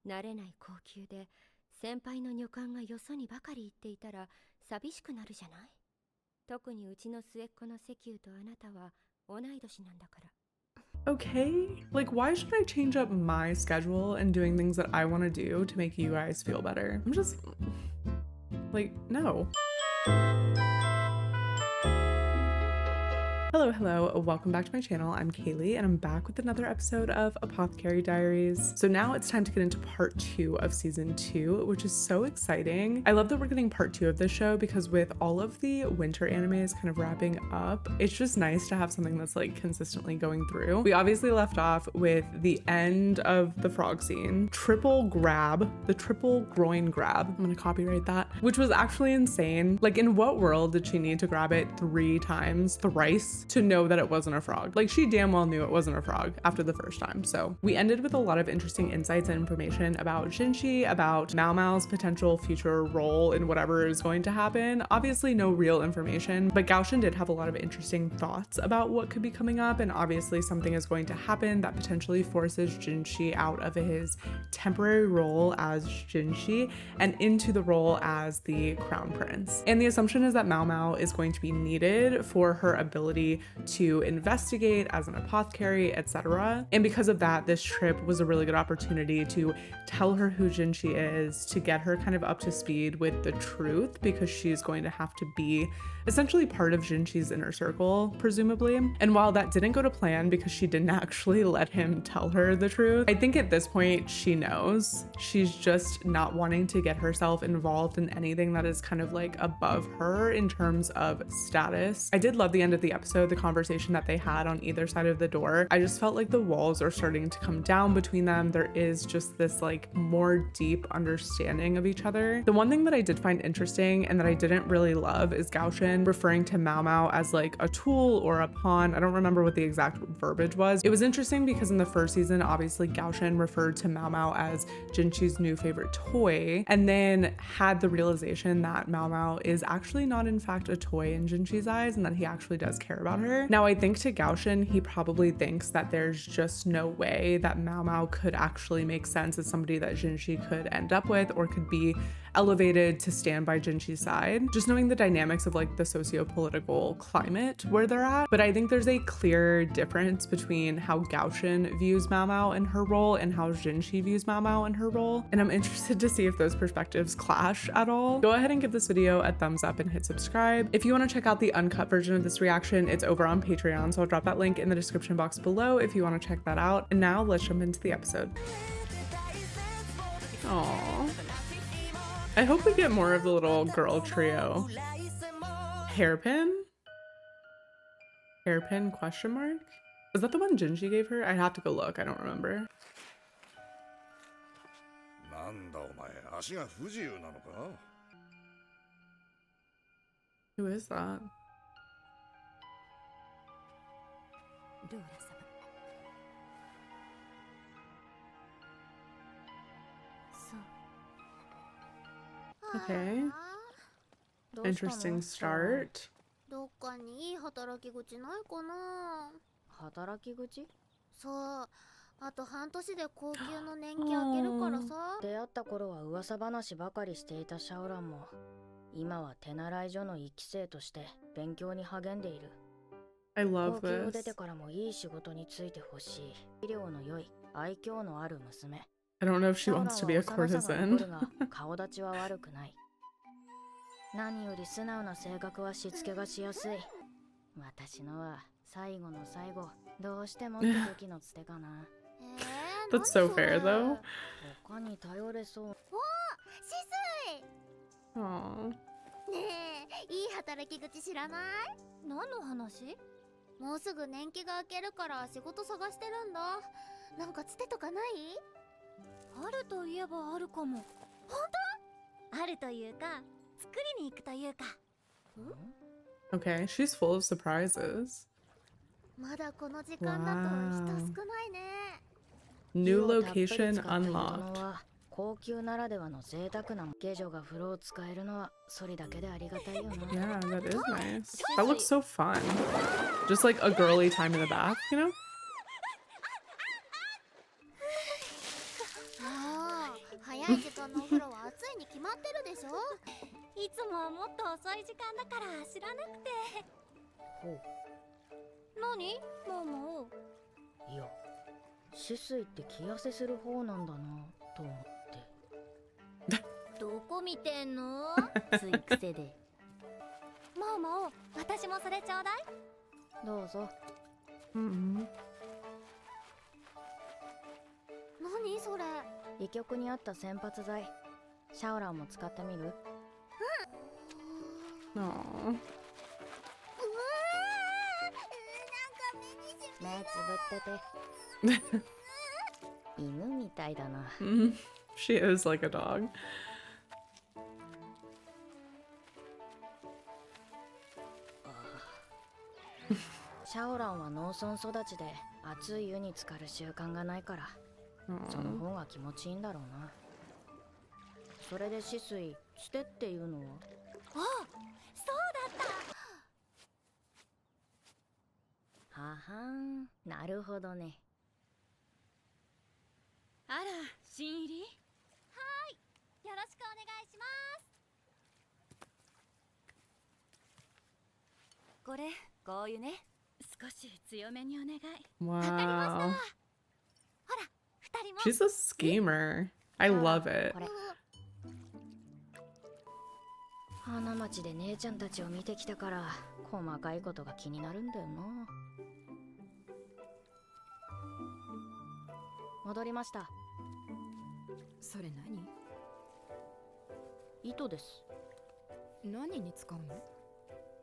慣れない高級で先輩の女官がよそにばかり行っていたら寂しくなるじゃない。特にうちの末っ子の石油とあなたは同い年なんだから。Okay, like why should I change up my schedule and doing things that I want to do to make you guys feel better? I'm just like, no. Hello, welcome back to my channel. I'm Kaylee and I'm back with another episode of Apothecary Diaries. So now it's time to get into part 2 of season 2, which is so exciting. I love that we're getting part 2 of this show because with all of the winter animes kind of wrapping up, it's just nice to have something that's like consistently going through. We obviously left off with the end of the frog scene, triple grab, the triple groin grab. I'm gonna copyright that, which was actually insane. Like in what world did she need to grab it 3 times, thrice? To know that it wasn't a frog. Like she damn well knew it wasn't a frog after the first time. So we ended with a lot of interesting insights and information about Jinshi, about MAOMAO's potential future role in whatever is going to happen. Obviously no real information, but Gaoshin did have a lot of interesting thoughts about what could be coming up, and obviously something is going to happen that potentially forces Jinshi out of his temporary role as Jinshi and into the role as the crown prince. And the assumption is that MAOMAO is going to be needed for her ability to investigate as an apothecary, etc. And because of that, this trip was a really good opportunity to tell her who Jinshi is, to get her kind of up to speed with the truth, because she's going to have to be essentially part of Jinshi's inner circle, presumably. And while that didn't go to plan because she didn't actually let him tell her the truth, I think at this point she knows. She's just not wanting to get herself involved in anything that is kind of like above her in terms of status. I did love the end of the episode, the conversation that they had on either side of the door. I just felt like the walls are starting to come down between them. There is just this like more deep understanding of each other. The one thing that I did find interesting and that I didn't really love is Gaoshin referring to MAOMAO as like a tool or a pawn. I don't remember what the exact verbiage was. It was interesting because in the first season, obviously Gaoshin referred to MAOMAO as Jinshi's new favorite toy, and then had the realization that MAOMAO is actually not in fact a toy in Jinshi's eyes and that he actually does care about her. Now I think to Gaoshin, he probably thinks that there's just no way that MAOMAO could actually make sense as somebody that Jinshi could end up with or could be elevated to stand by Jinshi's side, just knowing the dynamics of like the socio-political climate where they're at. But I think there's a clear difference between how Gaoshin views MAOMAO and her role and how Jinshi views MAOMAO and her role, and I'm interested to see if those perspectives clash at all. Go ahead and give this video a thumbs up and hit subscribe. If you want to check out the uncut version of this reaction, it's over on Patreon, so I'll drop that link in the description box below if you want to check that out. And now let's jump into the episode. Aww. I hope we get more of the little girl trio. Hairpin? Hairpin question mark? Is that the one Jinshi gave her? I'd have to go look. I don't remember. Who is that? Okay. Interesting start. どっかにいい働き口ないかな。働き口？そう。あと半年で高級の年季明けるからさ。出会った頃は噂話ばかりしていたシャオランも、今は手習い所の一期生として勉強に励んでいる。I love 高級を出 this. てからもいい仕事に就いてほしい。医療の良い愛嬌のある娘。 I don't know if she wants to be a courtesan. 顔立ちは悪くない。何より素直な性格はしつけがしやすい。私のは最後の最後、どうしてもって時のつてかな。That's so fair though. 他に頼れそう。お、しすい。 Aww. ねえ、いい働き口知らない？何の話？もうすぐ年季が明けるから仕事探してるんだ。なんかつてとかない？あるといえばあるかも。本当？あるというか、作りに行くというか。Okay, she's full of surprises. まだこの時間だと人少ないね。 New location unlocked. 高級ならではの贅沢な形状が風呂を使えるのはそれだけでありがたいよな。 Yeah, that is nice. That looks so fun. Just like a girly time in the bath, you know? 早い時間のお風呂は暑いに決まってるでしょ。いつもはもっと遅い時間だから知らなくて。ほう。何ママ。いや、止水って気痩せする方なんだなと思って。どこ見てんの？つい癖で。ママ、私もそれちょうだい。どうぞ。Mm-mm. 何それ。医局にあった洗髪剤、シャオランも使ってみる？Aw. なんか目に目つぶってて。犬みたいだな。Mhm. She is like a dog. シャオランは農村育ちで熱い湯に浸かる習慣がないから、その Aw. 方が気持ちいいんだろうな。それで止水してっていうのは？あ、そうだった。ははん、なるほどね。あら、新入り？はーい、よろしくお願いします。これ、こういうね。少し強めにお願い。わかりました。ほ Wow. ら、二人も。 She's a schemer. I love it. これ。花町で姉ちゃんたちを見てきたから細かいことが気になるんだよな。戻りました。それ糸です。何に使うの？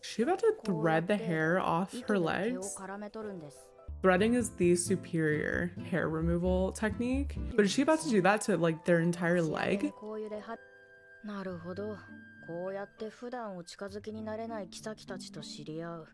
She about to thread the hair off 糸 her で毛を legs? 絡め取るんです。 Threading is the superior hair removal technique. But is she about to do that to like their entire 仕上げ leg? に香油ではなるほど。こうやって普段お近づきになれない妃たちと知り合う。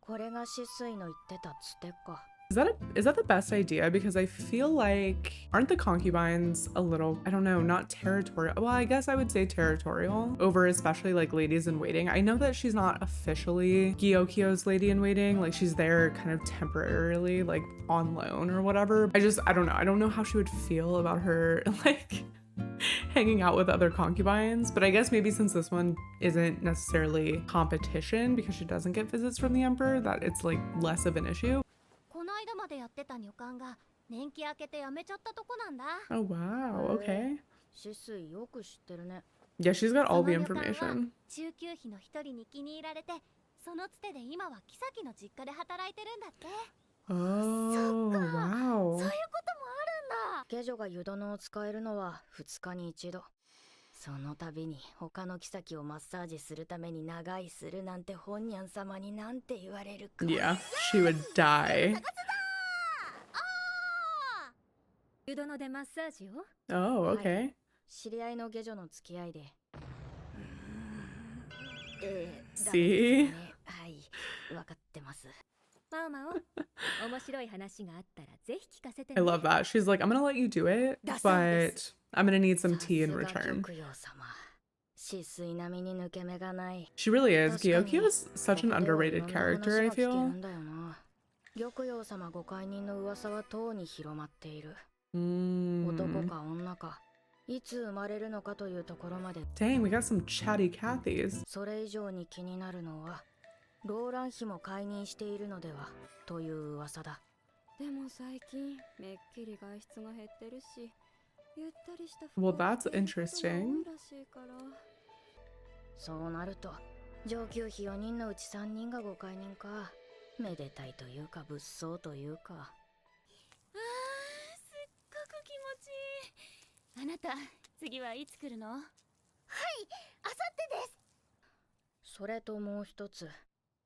これが止水の言ってたつてか。Is that the best idea? Because I feel like aren't the concubines a little, I don't know, not territorial. Well, I guess I would say territorial over especially like ladies in waiting. I know that she's not officially Gyokyo's lady in waiting, like she's there kind of temporarily, like on loan or whatever. I don't know. I don't know how she would feel about her like hanging out with other concubines, but I guess maybe since this one isn't necessarily competition because she doesn't get visits from the emperor, that it's like less of an issue. この間までやってた女官が年季明けて辞めちゃったとこなんだ。 Oh wow, okay. 止水よく知ってるね。 Yeah, she's got all the その女官は information. 中級妃の一人に気に入られて、そのつてで今は妃の実家で働いてるんだって。 Oh, wow. そういうこともあるんだ。下女が湯殿を使えるのは2日に1度。その度に他の妃をマッサージするために長居するなんて本にゃん様になんて言われるか。 Yeah, she would die. 湯殿でマッサージを？ Oh, okay. 知り合いの下女の付き合いで。See? はい、わかってます。マオマオ、面白い話があったらぜひ聞かせて I ね。 love that. She's like, I'm gonna let you do it, but I'm gonna need some tea in さすが return. 玉葉様。止水並みに抜け目がない。 She really is. 確かに Gyokyo is such an ここでは underrated いろんな character, I 話が聞ける feel. んだよな。玉葉様ご解任の噂はとうに広まっている。男 Mm. か女か、いつ生まれるのかというところまで。 Dang, we got some chatty Cathys. それ以上に気になるのは、ローラン妃も解任しているのではという噂だ。でも最近めっきり外出が減ってるし、ゆったりした Well, that's interesting. らしいから。そうなると、上級妃4人のうち3人がご解任か。めでたいというか物騒というか。あー、すっごく気持ちいい。あなた、次はいつ来るの？あさってです。それともう一つ、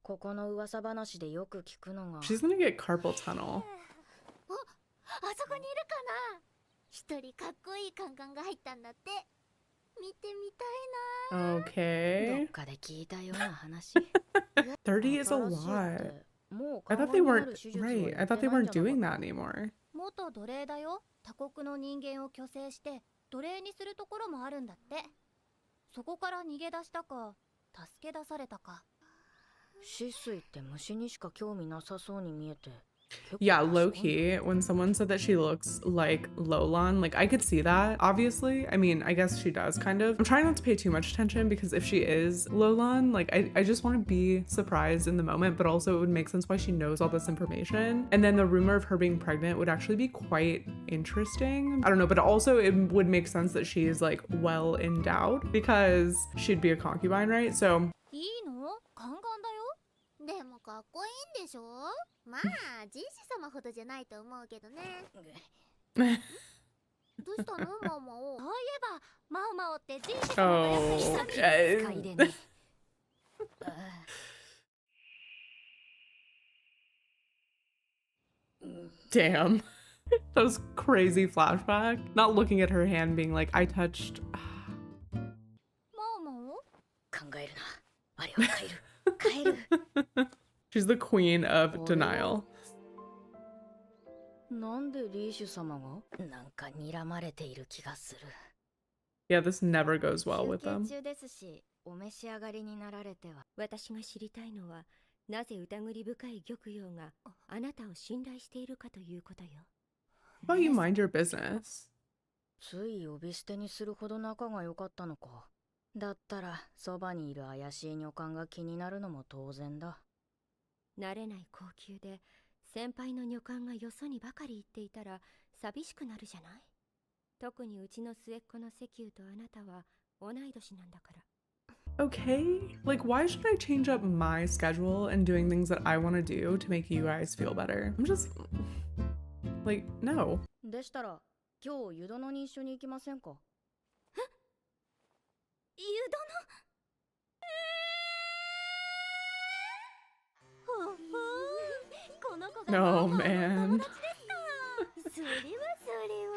ここの噂話でよく聞くのが。 She's gonna get carpal tunnel. あそこにいるかな。一人かっこいいカンカンが入ったんだって。見てみたいな。どっ Okay. かで聞いたような話。 30 is a 新しいっ lot. てもう I 緩 thought 和 they にな weren't る手術は right. や I って thought they ないん weren't じゃな doing かっ that anymore. 元奴隷だよ。他国の人間を虚勢して奴隷にするところもあるんだって。そこから逃げ出したか助け出されたか。止水って虫にしか興味なさそうに見えて、Yeah, low key, when someone said that she looks like Lolan, like I could see that, obviously. I mean, I guess she does kind of. I'm trying not to pay too much attention because if she is Lolan, like I just want to be surprised in the moment, but also it would make sense why she knows all this information. And then the rumor of her being pregnant would actually be quite interesting. I don't know, but also it would make sense that she is like well endowed because she'd be a concubine, right? So いいの？ガンガンだよ。でもかっこいいんでしょ？まあジンシ様ほどじゃないと思うけどね。どうしたのママを？そういえば、マオマオってジンシ様がよくした気使いでね。Damn. That was crazy flashback. Not looking at her hand being like, I touched. マオマオ？考えるな。あれは帰る。帰る。 She's the queen of denial. なんでリーシュ様が？なんか睨まれている気がする。 Yeah, this never goes well 休 with 憩 them. 中ですし、お召し上がりになられては。私が知りたいのは、なぜ疑り深い玉葉があなたを信頼しているかということよ。How about you mind your business? つい呼び捨てにするほど仲が良かったのか。だったら、そばにいる怪しい女官が気になるのも当然だ。慣れない高級で先輩の女官がよそにばかり言っていたら寂しくなるじゃない。特にうちの末っ子の石油とあなたは同い年なんだから。Okay, like why should I change up my schedule and doing things that I want to do to make you guys feel better? I'm just like, no. でしたら、今日湯殿に一緒に行きませんか？湯殿？ほほー、この子が Oh マオマオの man. 友達ですか。それはそれは。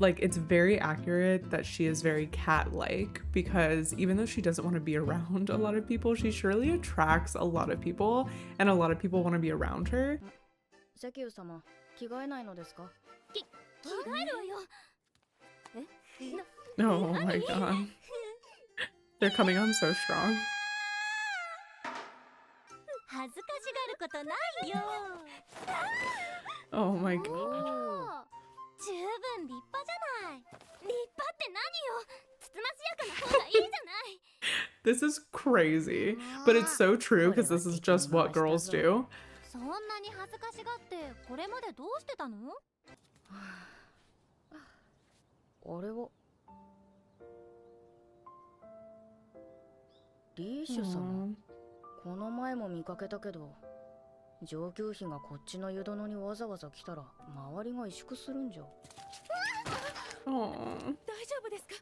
Like it's very accurate that she is very cat-like because even though she doesn't want to be around a lot of people, she surely attracts a lot of people and a lot of people want to be around her. 石油様、着替えないのですか？着替えるわよ。Oh my god. They're coming on so strong. 恥ずかしがることないよ。 Oh my god. 十分立派じゃない。立派って何よ。つつましやかな方がいいじゃない。 This is crazy, but it's so true because this is just what girls do. そんなに恥ずかしがってこれまでどうしてたの？あれはリーシュ様、この前も見かけたけど、上級妃がこっちの湯殿にわざわざ来たら周りが萎縮するんじゃ。 Aww. 大丈夫ですか？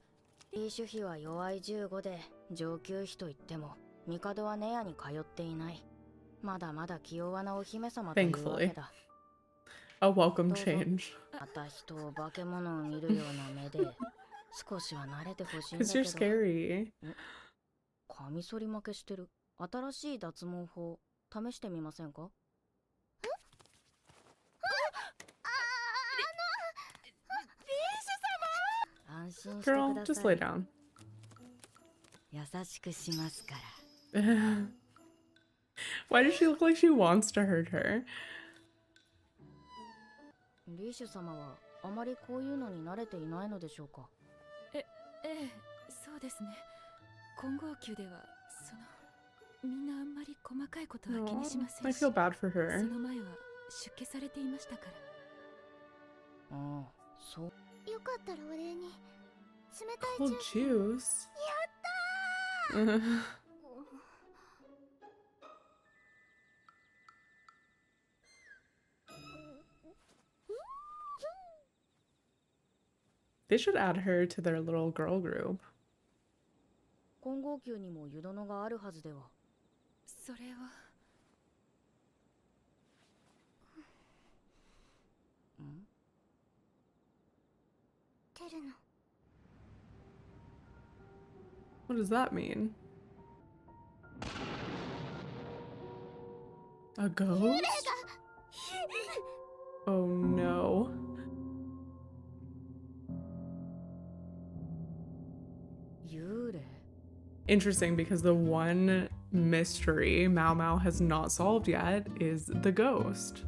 リーシュ妃は弱い15で、上級妃といっても帝はネアに通っていない。まだまだ気弱なお姫様というわけだ。 A welcome change. また人を化け物を見るような目で少しは慣れてほしいんだ Because け you're ど。 scary. カミソリ負けしてる。新しい脱毛法試してみませんか？安心してく Girl, だ just さ lay い。 down. 優しくしますから。 Why does she look like she wants to hurt her? リーシュ様はあまりこういうのに慣れていないのでしょうか？ええ、そうですね。混合宮ではみんなあんまり細かいことは気にしませ I んし、 feel bad for そ her. の前は出家されていましたから。ああ、そう。よかったらお礼に冷たい Cold ジュース。 juice. They should add her to their little girl group. 混合宮にも湯殿があるはずでは。それは。ん？テルの What does that mean? A ghost? Oh no. Yure? Interesting because the one mystery MAOMAO has not solved yet is the ghost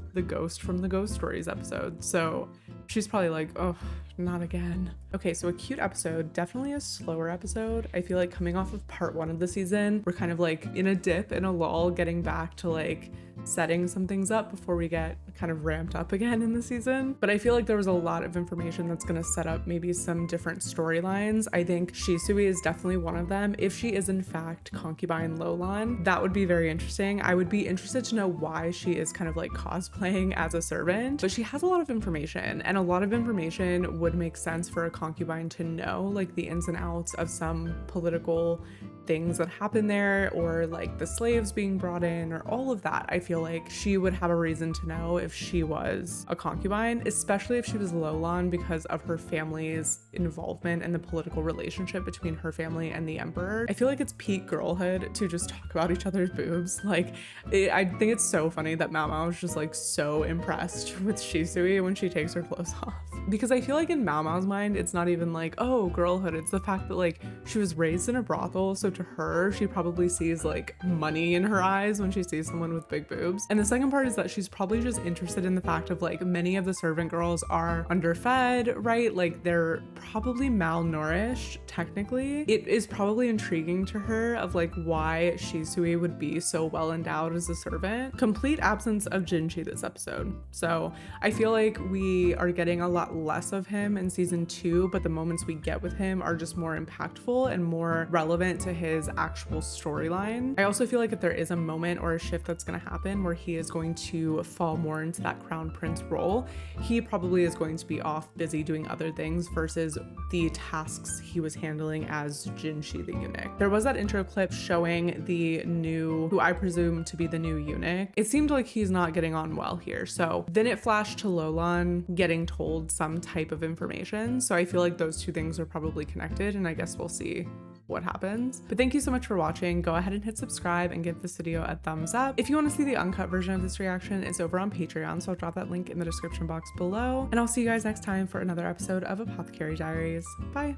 from the Ghost Stories episode. So she's probably like, oh, not again. Okay, so a cute episode, definitely a slower episode. I feel like coming off of part 1 of the season, we're kind of like in a dip, in a lull, getting back to like setting some things up before we get kind of ramped up again in the season. But I feel like there was a lot of information that's going to set up maybe some different storylines. I think Shisui is definitely one of them. If she is in fact concubine Lolan, that would be very interesting. I would be interested to know why she is kind of like cosplaying as a servant, but she has a lot of information, and a lot of information would make sense for a concubine to know, like the ins and outs of some political things that happen there, or like the slaves being brought in, or all of that. I feel like she would have a reason to know if she was a concubine, especially if she was Lolan, because of her family's involvement in the political relationship between her family and the emperor. I feel like it's peak girlhood to just talk about each other's boobs. Like, I think it's so funny that MAOMAO is just like so impressed with Shisui when she takes her clothes off. Because I feel like in MAOMAO's mind, it's not even like, oh, girlhood. It's the fact that like she was raised in a brothel, so to her, she probably sees like money in her eyes when she sees someone with big boobs. And the second part is that she's probably just interested in the fact of like many of the servant girls are underfed, right? Like they're probably malnourished, technically. It is probably intriguing to her of like why Shisui would be so well endowed as a servant. Complete absence of Jinshi this episode. So I feel like we are getting a lot less of him in season 2, but the moments we get with him are just more impactful and more relevant to his actual storyline. I also feel like if there is a moment or a shift that's going to happen where he is going to fall more into that crown prince role, he probably is going to be off busy doing other things versus the tasks he was handling as Jinshi the eunuch. There was that intro clip showing the new, who I presume to be the new eunuch. It seemed like he's not getting on well here. So then it flashed to Lolan getting told some type of information. So I feel like those two things are probably connected, and I guess we'll see what happens. But thank you so much for watching. Go ahead and hit subscribe and give this video a thumbs up. If you want to see the uncut version of this reaction, it's over on Patreon, so I'll drop that link in the description box below. And I'll see you guys next time for another episode of Apothecary Diaries. Bye!